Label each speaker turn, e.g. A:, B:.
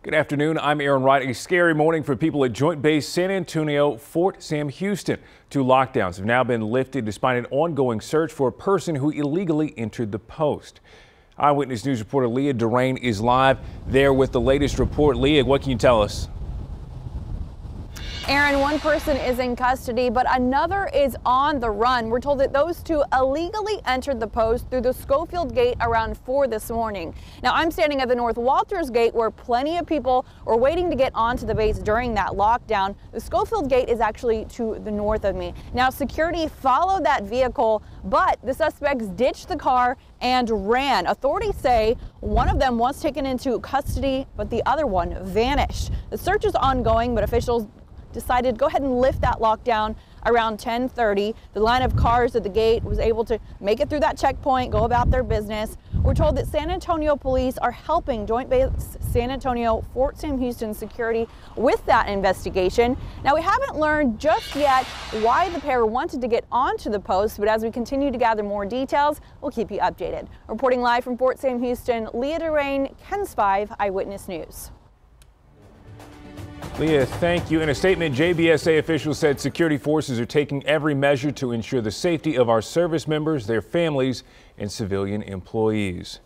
A: Good afternoon. I'm Aaron Wright. A scary morning for people at Joint Base San Antonio-Fort Sam Houston. 2 lockdowns have now been lifted despite an ongoing search for a person who illegally entered the post. Eyewitness News reporter Leah Durain is live there with the latest report. Leah, what can you tell us?
B: Aaron, one person is in custody, but another is on the run. We're told that those 2 illegally entered the post through the Schofield Gate around 4 this morning. Now, I'm standing at the North Walters Gate where plenty of people were waiting to get onto the base during that lockdown. The Schofield Gate is actually to the north of me. Now, security followed that vehicle, but the suspects ditched the car and ran. Authorities say one of them was taken into custody, but the other one vanished. The search is ongoing, but officials decided to go ahead and lift that lockdown around 10:30. The line of cars at the gate was able to make it through that checkpoint, go about their business. We're told that San Antonio police are helping Joint Base San Antonio-Fort Sam Houston security with that investigation. Now, we haven't learned just yet why the pair wanted to get onto the post, but as we continue to gather more details, we'll keep you updated. Reporting live from Fort Sam Houston, Leah Durain, KENS 5 Eyewitness News.
A: Leah, thank you. In a statement, JBSA officials said security forces are taking every measure to ensure the safety of our service members, their families, and civilian employees.